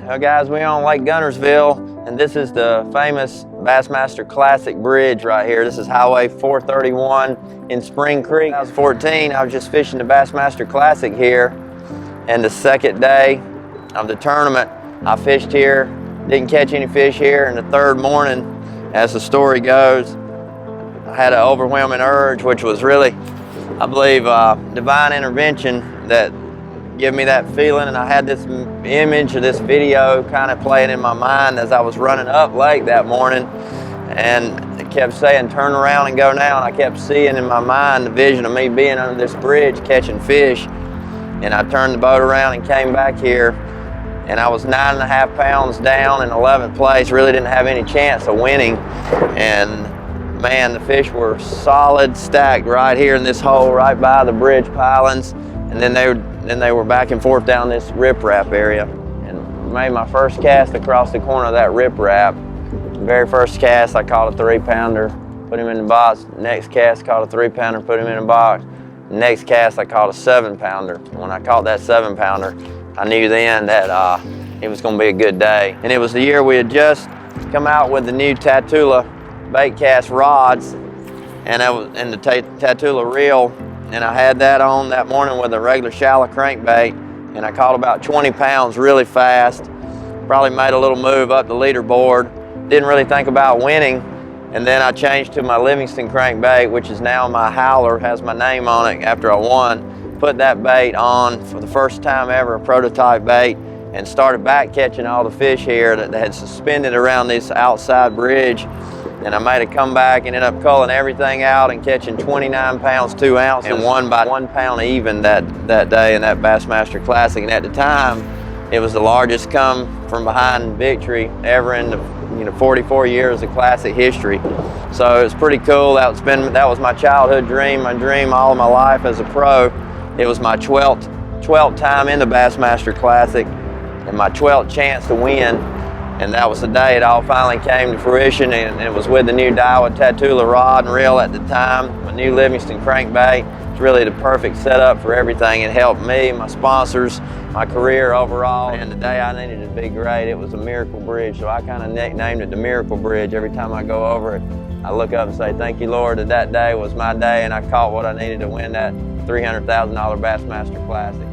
Well guys, we're on Lake Guntersville, and this is the famous Bassmaster Classic Bridge right here. This is Highway 431 in Spring Creek. I was 14, I was just fishing the Bassmaster Classic here, and the second day of the tournament, I fished here, didn't catch any fish here, and the third morning, as the story goes, I had an overwhelming urge, which was really, I believe, divine intervention that give me that feeling, and I had this image of this video kind of playing in my mind as I was running up lake that morning, and it kept saying turn around and go now, and I kept seeing in my mind the vision of me being under this bridge catching fish. And I turned the boat around and came back here, and I was 9.5 pounds down in 11th place, really didn't have any chance of winning. And man, the fish were solid stacked right here in this hole right by the bridge pilings, and then they were back and forth down this riprap area, and made my first cast across the corner of that riprap. Very first cast, I caught a 3-pounder, put him in the box. Next cast, caught a 3-pounder, put him in the box. Next cast, I caught a 7-pounder. When I caught that 7-pounder, I knew then that it was going to be a good day. And it was the year we had just come out with the new Tatula bait cast rods, and the Tatula reel. And I had that on that morning with a regular shallow crankbait, and I caught about 20 pounds really fast. Probably made a little move up the leaderboard. Didn't really think about winning, and then I changed to my Livingston crankbait, which is now my Howler, has my name on it after I won. Put that bait on for the first time ever, a prototype bait, and started back catching all the fish here that had suspended around this outside bridge. And I made a comeback, ended up culling everything out and catching 29 pounds, 2 ounces, and won by 1 pound even that day in that Bassmaster Classic. And at the time, it was the largest come from behind victory ever in the 44 years of Classic history. So it was pretty cool. That was my childhood dream, my dream all of my life as a pro. It was my 12th time in the Bassmaster Classic and my 12th chance to win. And that was the day it all finally came to fruition, and it was with the new Daiwa Tatula rod and reel at the time, my new Livingston crankbait. It's really the perfect setup for everything. It helped me, my sponsors, my career overall, and the day I needed it to be great, it was a miracle bridge, so I kind of nicknamed it the Miracle Bridge. Every time I go over it, I look up and say, thank you, Lord, that day was my day, and I caught what I needed to win that $300,000 Bassmaster Classic.